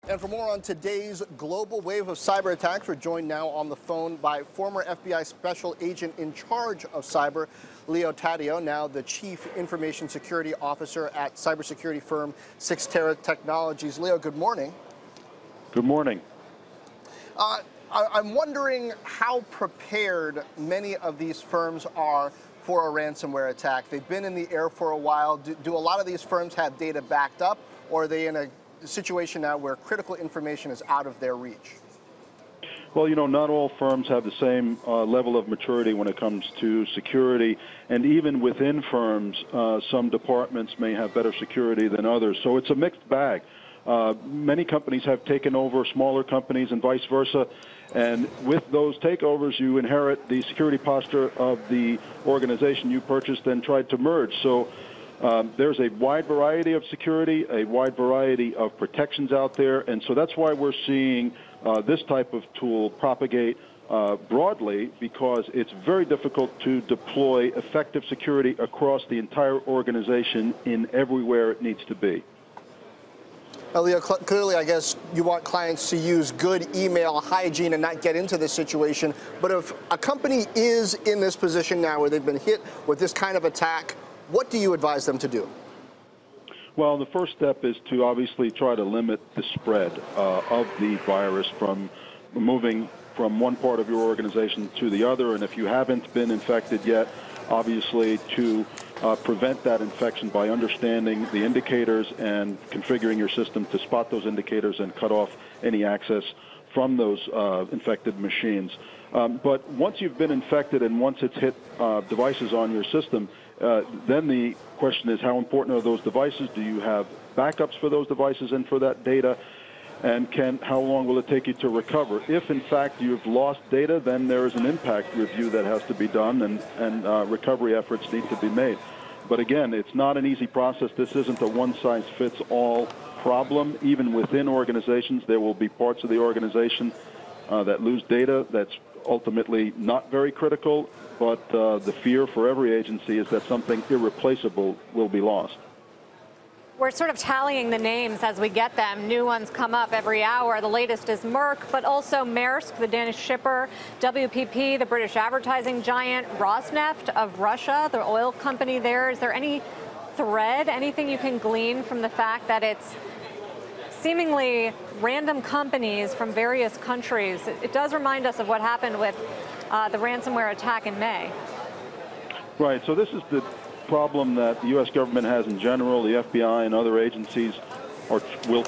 And for more on today's global wave of cyber attacks, we're joined now on the phone by former FBI special agent in charge of cyber, Leo Taddeo, now the chief information security officer at cybersecurity firm Cyxtera Technologies. Leo, good morning. Good morning. I'm wondering how prepared many of these firms are for a ransomware attack. They've been in the air for a while. Do a lot of these firms have data backed up, or are they in a situation now where critical information is out of their reach? Well, not all firms have the same level of maturity when it comes to security, and even within firms, some departments may have better security than others. So it's a mixed bag. Many companies have taken over smaller companies and vice versa, and with those takeovers, you inherit the security posture of the organization you purchased and tried to merge. So there's a wide variety of security, a wide variety of protections out there, and so that's why we're seeing this type of tool propagate broadly, because it's very difficult to deploy effective security across the entire organization in everywhere it needs to be. Leo, clearly, I guess you want clients to use good email hygiene and not get into this situation, but if a company is in this position now where they've been hit with this kind of attack, what do you advise them to do? Well, the first step is to obviously try to limit the spread of the virus from moving from one part of your organization to the other, and if you haven't been infected yet, obviously to prevent that infection by understanding the indicators and configuring your system to spot those indicators and cut off any access from those infected machines. But once you've been infected and once it's hit devices on your system, then the question is, how important are those devices? Do you have backups for those devices and for that data? And how long will it take you to recover? If, in fact, you've lost data, then there is an impact review that has to be done, and recovery efforts need to be made. But again, it's not an easy process. This isn't a one-size-fits-all problem. Even within organizations, there will be parts of the organization that lose data that's ultimately not very critical, but the fear for every agency is that something irreplaceable will be lost. We're sort of tallying the names as we get them. New ones come up every hour. The latest is Merck, but also Maersk, the Danish shipper, WPP, the British advertising giant, Rosneft of Russia, the oil company there. Is there any thread, anything you can glean from the fact that it's seemingly random companies from various countries? It does remind us of what happened with the ransomware attack in May. Right, so this is the problem that the U.S. government has in general. The FBI and other agencies will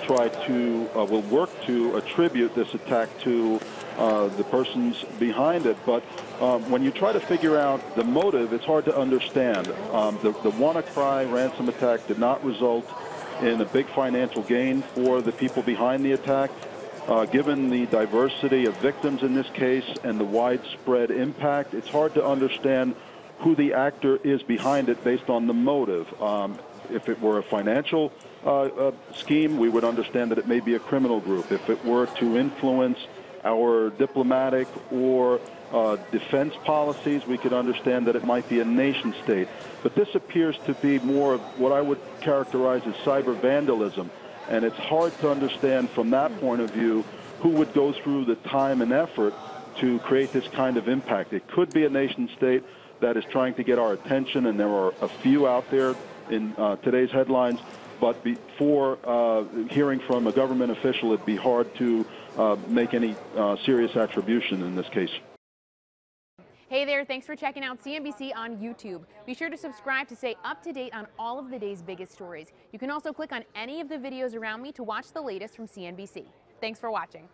work to attribute this attack to the persons behind it. But when you try to figure out the motive, it's hard to understand. The WannaCry ransom attack did not result in a big financial gain for the people behind the attack. Given the diversity of victims in this case and the widespread impact, it's hard to understand who the actor is behind it based on the motive. If it were a financial scheme, we would understand that it may be a criminal group. If it were to influence our diplomatic or defense policies, we could understand that it might be a nation state. But this appears to be more of what I would characterize as cyber vandalism, and it's hard to understand from that point of view who would go through the time and effort to create this kind of impact. It could be a nation state that is trying to get our attention, and there are a few out there in today's headlines, but before hearing from a government official, it'd be hard to make any serious attribution in this case. Hey there, thanks for checking out CNBC on YouTube. Be sure to subscribe to stay up to date on all of the day's biggest stories. You can also click on any of the videos around me to watch the latest from CNBC. Thanks for watching.